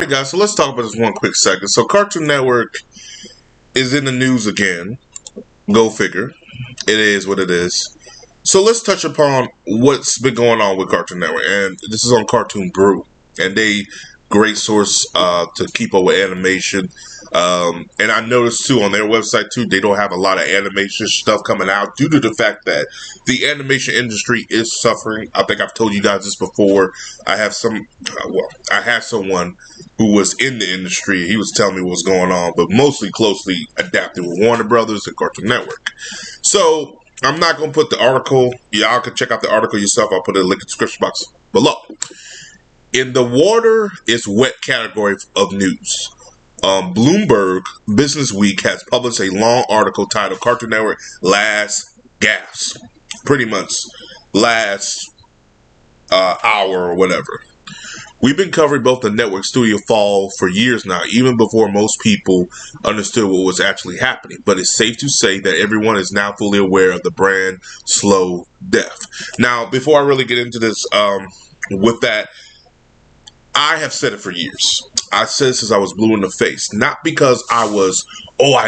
right, guys, so let's talk about this one quick second. So Cartoon Network is in the news again. Go figure. It is what it is. So let's touch upon what's been going on with Cartoon Network. And this is on Cartoon Brew. And they great source to keep up with animation. And I noticed too on their website too, they don't have a lot of animation stuff coming out due to the fact that the animation industry is suffering. I think I've told you guys this before. I had someone who was in the industry. He was telling me what's going on, but mostly closely adapted with Warner Brothers and Cartoon Network. So I'm not going to put the article. Y'all can check out the article yourself. I'll put it in the link in the description box below. In the water is wet category of news. Bloomberg Business Week has published a long article titled Cartoon Network Last Gasp. Pretty much last hour or whatever. We've been covering both the network studio fall for years now, even before most people understood what was actually happening. But it's safe to say that everyone is now fully aware of the brand slow death. Now, before I really get into this, with that, I have said it for years. I said it since I was blue in the face. Not because I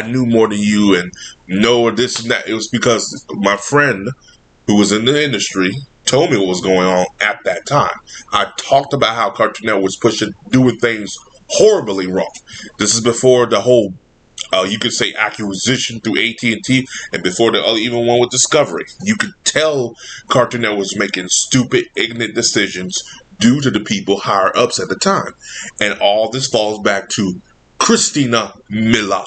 knew more than you and know this and that. It was because my friend who was in the industry told me what was going on at that time. I talked about how Cartoon Network was doing things horribly wrong. This is before the whole, you could say, acquisition through AT&T, and before the even one with Discovery. You could tell Cartoon Network was making stupid, ignorant decisions due to the people higher ups at the time. And all this falls back to Christina Miller.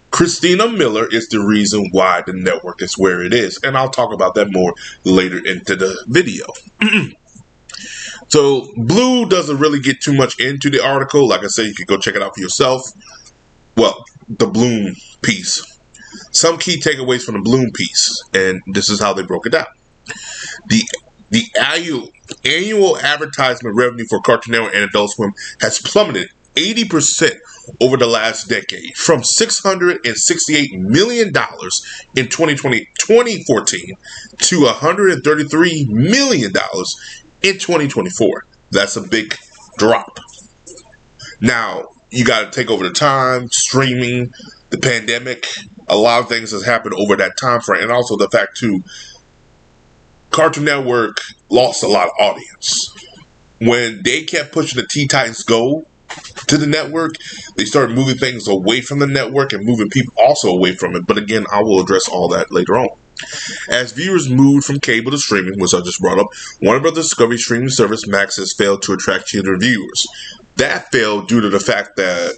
Christina Miller is the reason why the network is where it is. And I'll talk about that more later into the video. So Blue doesn't really get too much into the article. Like I said, you can go check it out for yourself. Well, the Bloom piece. Some key takeaways from the Bloom piece. And this is how they broke it down. The annual advertisement revenue for Cartoon Network and Adult Swim has plummeted 80% over the last decade, from $668 million in 2014 to $133 million in 2024. That's a big drop. Now, you got to take over the time, streaming, the pandemic, a lot of things has happened over that time frame, and also the fact, too, Cartoon Network lost a lot of audience. When they kept pushing the Teen Titans Go to the network, they started moving things away from the network and moving people also away from it. But again, I will address all that later on. As viewers moved from cable to streaming, which I just brought up, Warner Brothers Discovery streaming service Max has failed to attract children viewers. That failed due to the fact that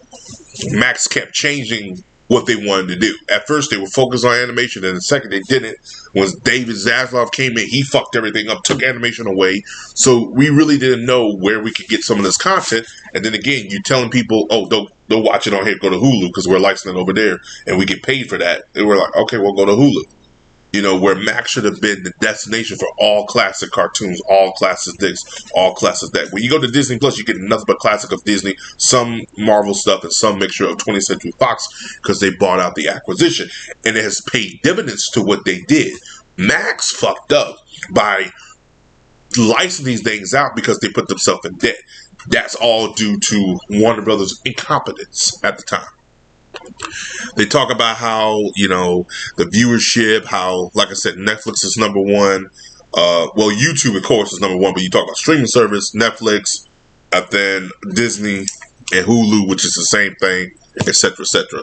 Max kept changing what they wanted to do. At first, they were focused on animation, and the second they didn't, when David Zaslav came in, he fucked everything up, took animation away. So we really didn't know where we could get some of this content. And then again, you're telling people, oh, don't watch it on here, go to Hulu, because we're licensing it over there, and we get paid for that. And we're like, okay, we'll go to Hulu. You know, where Max should have been the destination for all classic cartoons, all classic this, all classic that. When you go to Disney Plus, you get nothing but classic of Disney, some Marvel stuff, and some mixture of 20th Century Fox, because they bought out the acquisition. And it has paid dividends to what they did. Max fucked up by licensing these things out because they put themselves in debt. That's all due to Warner Brothers' incompetence at the time. They talk about how, you know, the viewership, how, like I said, Netflix is number one. Well, YouTube, of course, is number one, but you talk about streaming service, Netflix, and then Disney and Hulu, which is the same thing, etc., etc.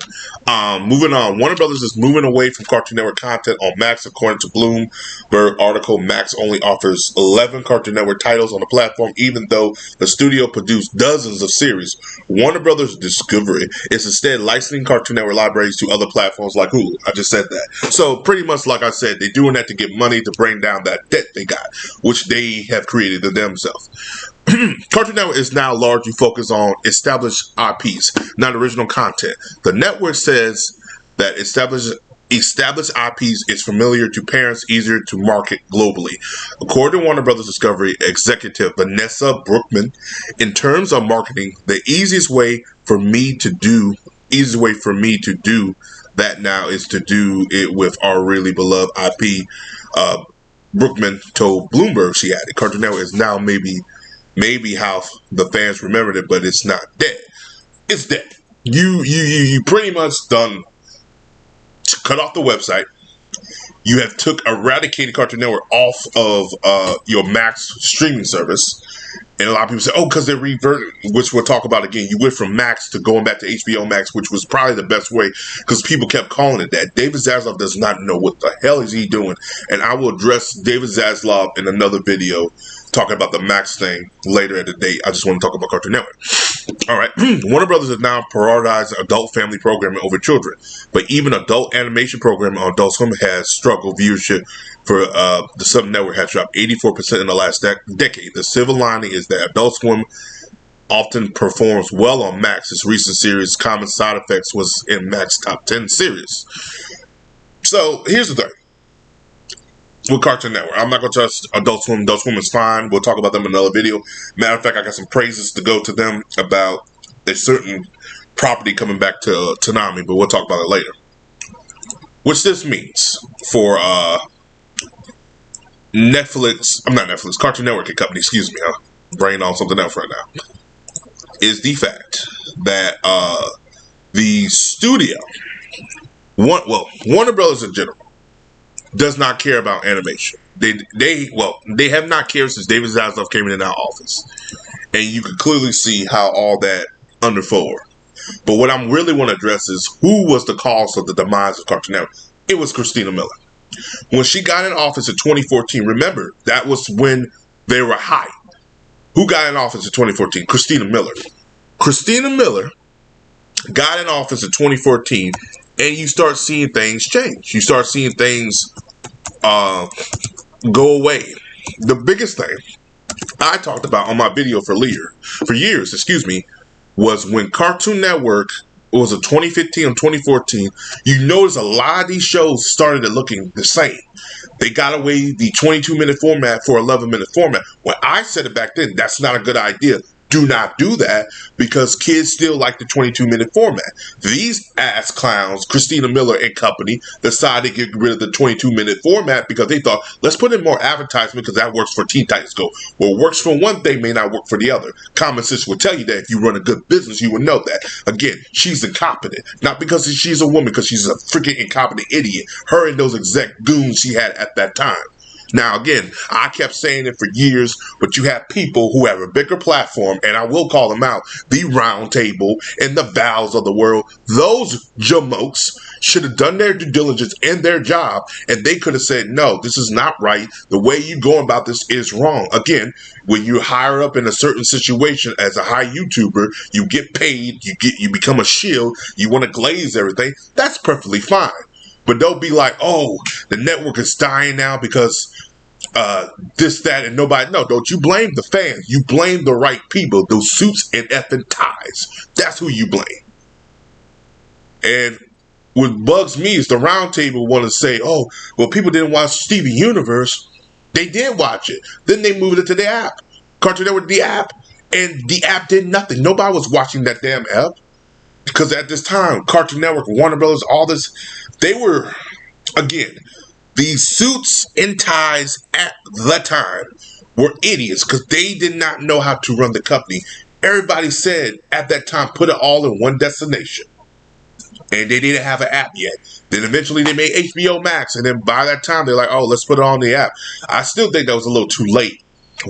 Moving on, Warner Brothers is moving away from Cartoon Network content on Max. According to Bloomberg article, Max only offers 11 Cartoon Network titles on the platform, even though the studio produced dozens of series. Warner Brothers Discovery is instead licensing Cartoon Network libraries to other platforms like Hulu. I just said that. So pretty much, like I said, they're doing that to get money to bring down that debt they got, which they have created themselves. Cartoon Network is now largely focused on established IPs, not original content. The network says that established IPs is familiar to parents, easier to market globally. According to Warner Brothers Discovery executive Vanessa Brookman, in terms of marketing, the easiest way for me to do that now is to do it with our really beloved IP. Brookman told Bloomberg, she added, Cartoon Network is now maybe how the fans remembered it, but it's not dead. it's dead. You pretty much done cut off the website. You have eradicated Cartoon Network off of your Max streaming service. And a lot of people say, oh, because they reverted, which we'll talk about again. You went from Max to going back to HBO Max, which was probably the best way because people kept calling it that. David Zaslav does not know what the hell is he doing. And I will address David Zaslav in another video talking about the Max thing later in the day. I just want to talk about Cartoon Network. All right. Warner Brothers has now prioritized adult family programming over children. But even adult animation programming on Adult Swim has struggled viewership. For the Sub Network has dropped 84% in the last decade. The silver lining is that Adult Swim often performs well on Max. Its recent series, Common Side Effects, was in Max top 10 series. So here's the thing. With Cartoon Network, I'm not going to touch Adult Swim. Adult Swim is fine. We'll talk about them in another video. Matter of fact, I got some praises to go to them about a certain property coming back to Toonami, but we'll talk about it later. Which this means for Cartoon Network and Company, excuse me, brain on something else right now, is the fact that the studio, Warner Brothers in general, does not care about animation. They have not cared since David Zaslav came in our office. And you can clearly see how all that unfolded. But what I really want to address is who was the cause of the demise of Cartoon Network. It was Christina Miller. When she got in office in 2014, remember, that was when they were high. Who got in office in 2014? Christina Miller. Christina Miller got in office in 2014, and you start seeing things change. You start seeing things go away. The biggest thing I talked about on my video for years, was when Cartoon Network, it was a 2015 and 2014, you notice a lot of these shows started looking the same. They got away the 22-minute format for 11-minute format. When I said it back then, that's not a good idea. Do not do that because kids still like the 22-minute format. These ass clowns, Christina Miller and company, decided to get rid of the 22-minute format because they thought, let's put in more advertisement because that works for Teen Titans Go. What works for one thing may not work for the other. Common sense will tell you that if you run a good business, you would know that. Again, she's incompetent. Not because she's a woman, because she's a freaking incompetent idiot. Her and those exec goons she had at that time. Now, again, I kept saying it for years, but you have people who have a bigger platform, and I will call them out, the Round Table and the Vows of the world. Those jamokes should have done their due diligence and their job, and they could have said, no, this is not right. The way you go about this is wrong. Again, when you're higher up in a certain situation as a high YouTuber, you get paid, you become a shield, you want to glaze everything. That's perfectly fine. But don't be like, oh, the network is dying now because this, that, and nobody. No, don't you blame the fans. You blame the right people, those suits and effing ties. That's who you blame. And what bugs me is the Round Table want to say, oh, well, people didn't watch Steven Universe. They did watch it. Then they moved it to the app. Cartoon Network, the app. And the app did nothing. Nobody was watching that damn app. Because at this time, Cartoon Network, Warner Brothers, all this, they were, again, these suits and ties at the time were idiots because they did not know how to run the company. Everybody said at that time, put it all in one destination. And they didn't have an app yet. Then eventually they made HBO Max. And then by that time, they're like, oh, let's put it on the app. I still think that was a little too late.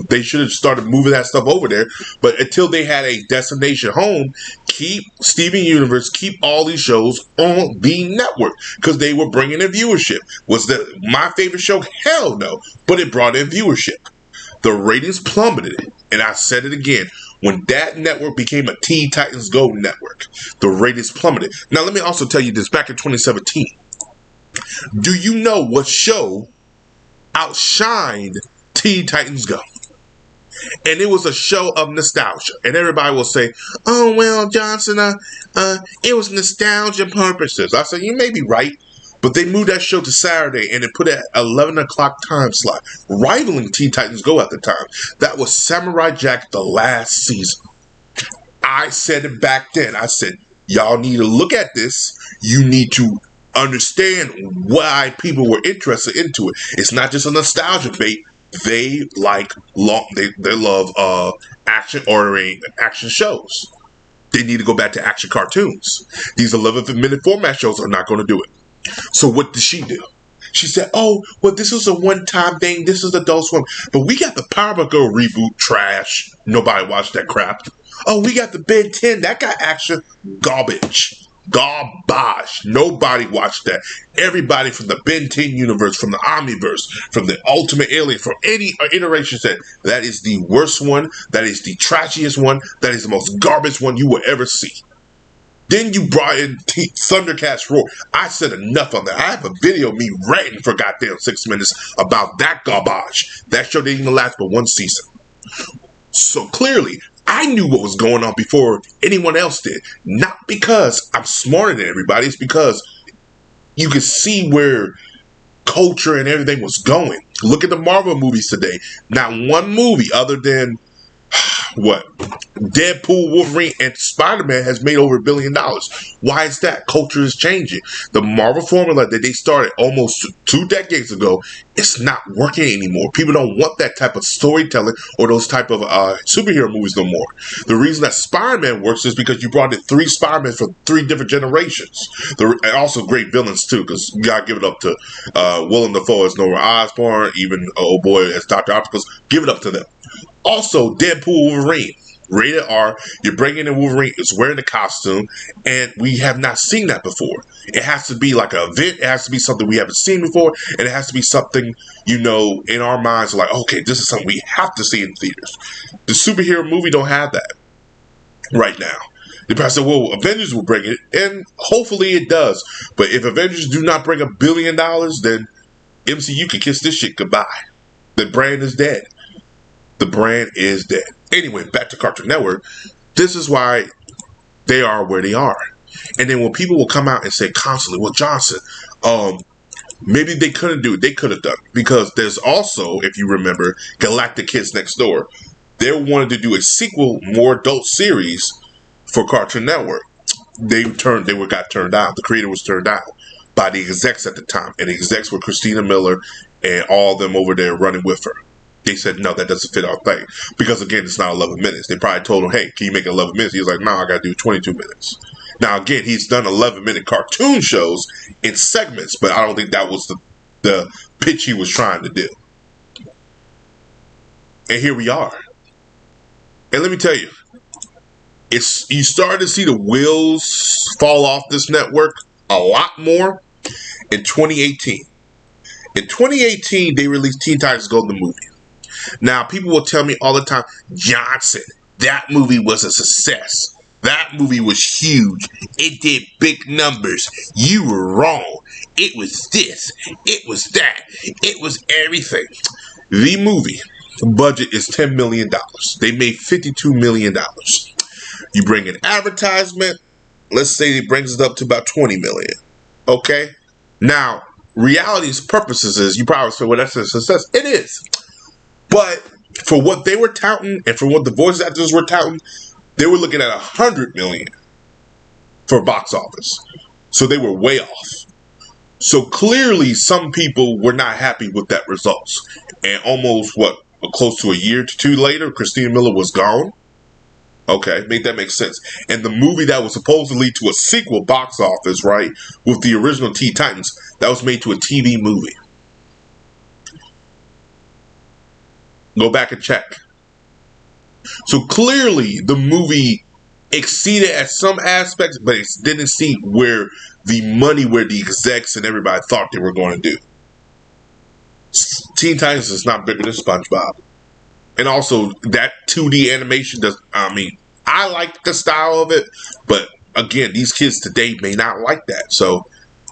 They should have started moving that stuff over there. But until they had a destination home, keep Steven Universe, keep all these shows on the network because they were bringing in viewership. Was that my favorite show? Hell no. But it brought in viewership. The ratings plummeted. And I said it again. When that network became a Teen Titans Go network, the ratings plummeted. Now, let me also tell you this. Back in 2017, do you know what show outshined Teen Titans Go? And it was a show of nostalgia. And everybody will say, oh, well, Johnson, it was nostalgia purposes. I said, you may be right. But they moved that show to Saturday and it put it at 11 o'clock time slot, rivaling Teen Titans Go at the time. That was Samurai Jack the last season. I said it back then. I said, y'all need to look at this. You need to understand why people were interested into it. It's not just a nostalgia bait. They like they love action shows. They need to go back to action cartoons. These 11-minute format shows are not going to do it. So what did she do? She said, oh, well, this is a one-time thing. This is Adult Swim. But we got the Powerpuff Girl reboot, trash. Nobody watched that crap. Oh, we got the Ben 10. That got action. Garbage. Garbage. Nobody watched that. Everybody from the Ben 10 universe, from the Omniverse, from the Ultimate Alien, from any iteration said, that is the worst one. That is the trashiest one. That is the most garbage one you will ever see. Then you brought in Thundercats Roar. I said enough on that. I have a video of me ranting for goddamn 6 minutes about that garbage. That show didn't even last but one season. So clearly, I knew what was going on before anyone else did. Not because I'm smarter than everybody. It's because you could see where culture and everything was going. Look at the Marvel movies today. Not one movie other than what? Deadpool, Wolverine, and Spider-Man has made over $1 billion. Why is that? Culture is changing. The Marvel formula that they started almost 2 decades ago, it's not working anymore. People don't want that type of storytelling or those type of superhero movies no more. The reason that Spider-Man works is because you brought in 3 Spider-Man from 3 different generations. And also great villains too, because you gotta give it up to Willem Dafoe as Nora Osborn, even old boy as Dr. Octopus. Give it up to them. Also, Deadpool, Wolverine. Rated R, you're bringing in Wolverine, it's wearing the costume, and we have not seen that before. It has to be like an event, it has to be something we haven't seen before, and it has to be something, in our minds, like, okay, this is something we have to see in theaters. The superhero movie don't have that right now. The person said, well, Avengers will bring it, and hopefully it does. But if Avengers do not bring $1 billion, then MCU can kiss this shit goodbye. The brand is dead. The brand is dead. Anyway, back to Cartoon Network. This is why they are where they are. And then when people will come out and say constantly, well, Johnson, maybe they couldn't do it. They could have done it. Because there's also, if you remember, Galactic Kids Next Door. They wanted to do a sequel, more adult series for Cartoon Network. They got turned down. The creator was turned down by the execs at the time. And the execs were Christina Miller and all of them over there running with her. They said, no, that doesn't fit our thing. Because, again, it's not 11 minutes. They probably told him, hey, can you make it 11 minutes? He was like, no, I got to do 22 minutes. Now, again, he's done 11-minute cartoon shows in segments, but I don't think that was the pitch he was trying to do. And here we are. And let me tell you, you started to see the wheels fall off this network a lot more in 2018. In 2018, they released Teen Titans Go, the movie. Now, people will tell me all the time, Johnson, that movie was a success. That movie was huge. It did big numbers. You were wrong. It was this. It was that. It was everything. The movie budget is $10 million. They made $52 million. You bring an advertisement, let's say it brings it up to about $20 million. Okay? Now, reality's purposes is, you probably say, well, that's a success. It is. But for what they were touting and for what the voice actors were touting, they were looking at $100 million for box office. So they were way off. So clearly some people were not happy with that results. And almost, close to a year to 2 later, Christina Miller was gone. Okay, that makes sense. And the movie that was supposed to lead to a sequel box office, right, with the original Teen Titans, that was made to a TV movie. Go back and check. So clearly the movie exceeded at some aspects, but it didn't see where the execs and everybody thought they were going to do. Teen Titans is not bigger than SpongeBob. And also that 2D animation I like the style of it, but again, these kids today may not like that. So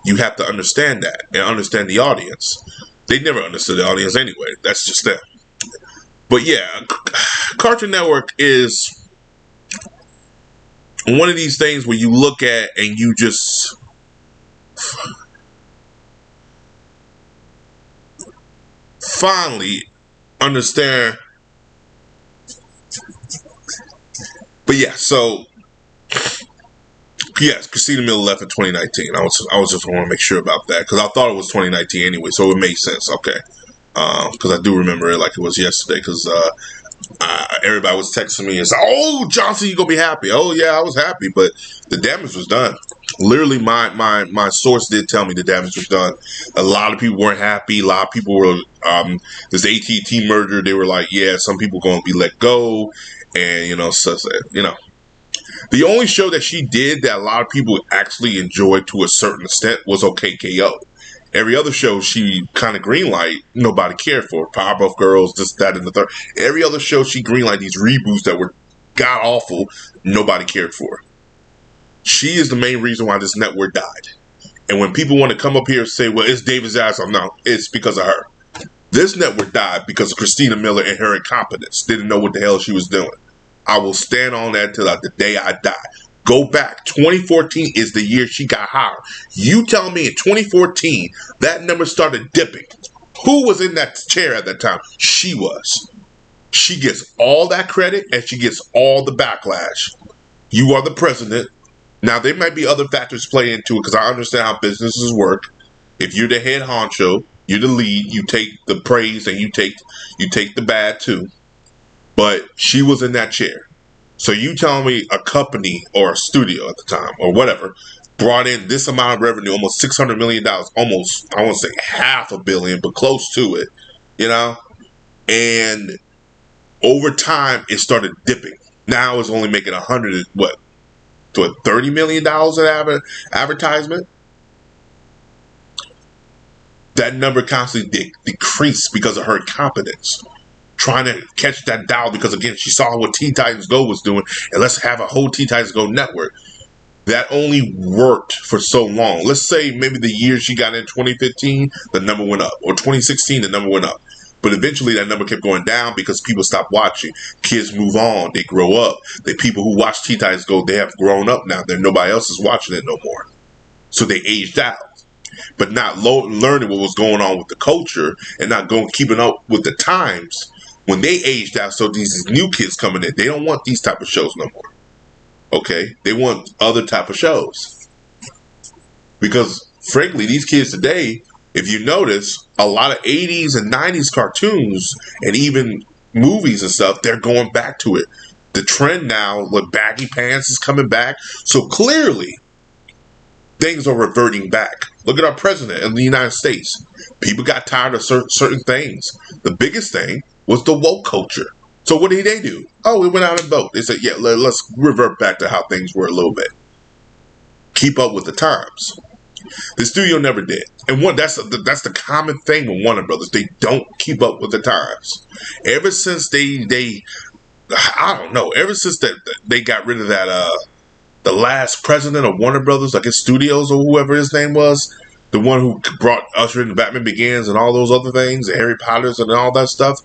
you have to understand that and understand the audience. They never understood the audience anyway. That's just them. But yeah, Cartoon Network is one of these things where you look at and you just finally understand. But yeah, so yes, Christina Miller left in 2019. I was just want to make sure about that because I thought it was 2019 anyway, so it made sense. Okay. Because I do remember it like it was yesterday. Because Everybody was texting me and saying, "Oh, Johnson, you gonna be happy?" Oh yeah, I was happy, but the damage was done. Literally, my source did tell me the damage was done. A lot of people weren't happy. A lot of people were this AT&T merger. They were like, "Yeah, some people going to be let go," and the only show that she did that a lot of people actually enjoyed to a certain extent was OKKO. Every other show she kind of greenlight, nobody cared for. Powerpuff Girls, this, that, and the third. Every other show she greenlight, these reboots that were god awful, nobody cared for. She is the main reason why this network died. And when people want to come up here and say, well, it's David Zaslav, no, it's because of her. This network died because of Christina Miller and her incompetence. Didn't know what the hell she was doing. I will stand on that till the day I die. Go back. 2014 is the year she got hired. You tell me in 2014 that number started dipping. Who was in that chair at that time? She was. She gets all that credit and she gets all the backlash. You are the president. Now, there might be other factors play into it because I understand how businesses work. If you're the head honcho, you're the lead, you take the praise and you take the bad too. But she was in that chair. So you telling me a company or a studio at the time or whatever brought in this amount of revenue, almost $600 million, almost, I won't say $500 million, but close to it, and over time it started dipping. Now it's only making $30 million in advertisement. That number constantly decreased because of her incompetence. Trying to catch that dial because, again, she saw what Teen Titans Go was doing, and let's have a whole Teen Titans Go network. That only worked for so long. Let's say maybe the year she got in 2015, the number went up, or 2016, the number went up. But eventually that number kept going down because people stopped watching. Kids move on. They grow up. The people who watch Teen Titans Go, they have grown up now. Nobody else is watching it no more. So they aged out. But not learning what was going on with the culture and not keeping up with the times. When they aged out, so these new kids coming in, they don't want these type of shows no more. Okay? They want other type of shows. Because, frankly, these kids today, if you notice, a lot of 80s and 90s cartoons and even movies and stuff, they're going back to it. The trend now, with baggy pants is coming back. So clearly, things are reverting back. Look at our president in the United States. People got tired of certain things. The biggest thing was the woke culture. So what did they do? Oh, we went out and voted. They said, yeah, let's revert back to how things were a little bit. Keep up with the times. The studio never did. And that's the common thing with Warner Brothers. They don't keep up with the times. Ever since ever since they got rid of that, the last president of Warner Brothers, I guess Studios or whoever his name was, the one who brought Usher into Batman Begins and all those other things, the Harry Potters and all that stuff.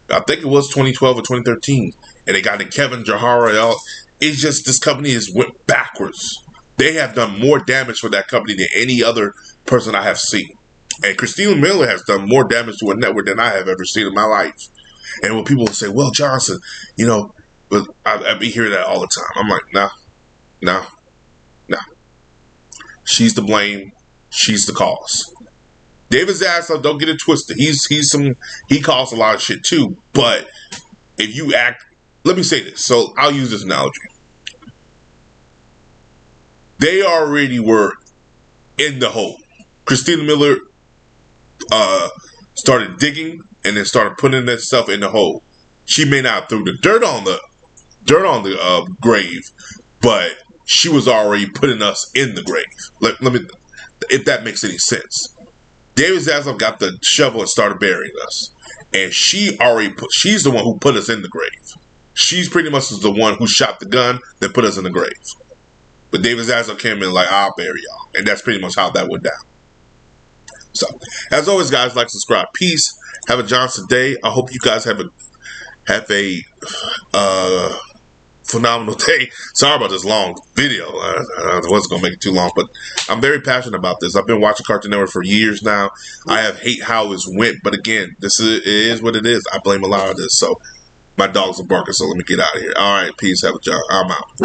I think it was 2012 or 2013. And they got in Kevin Jahara. It's just this company has went backwards. They have done more damage for that company than any other person I have seen. And Christina Miller has done more damage to a network than I have ever seen in my life. And when people say, well, Johnson, but I be hearing that all the time. I'm like, no. She's to blame. She's the cause. David Zaslav, don't get it twisted. He caused a lot of shit too. But if you let me say this. So I'll use this analogy. They already were in the hole. Christina Miller started digging and then started putting that stuff in the hole. She may not throw the dirt on the grave, but she was already putting us in the grave. Let me, if that makes any sense. David Zaslav got the shovel and started burying us, and she's the one who put us in the grave. She's pretty much the one who shot the gun that put us in the grave. But David Zaslav came in like, I'll bury y'all, and that's pretty much how that went down. So, as always, guys, like, subscribe, peace. Have a Johnson day. I hope you guys have a phenomenal day. Sorry about this long video. I wasn't going to make it too long, but I'm very passionate about this. I've been watching Cartoon Network for years now. I have hate how it's went, but again, it is what it is. I blame a lot of this. So my dogs are barking, so let me get out of here. All right, peace. Have a job. I'm out.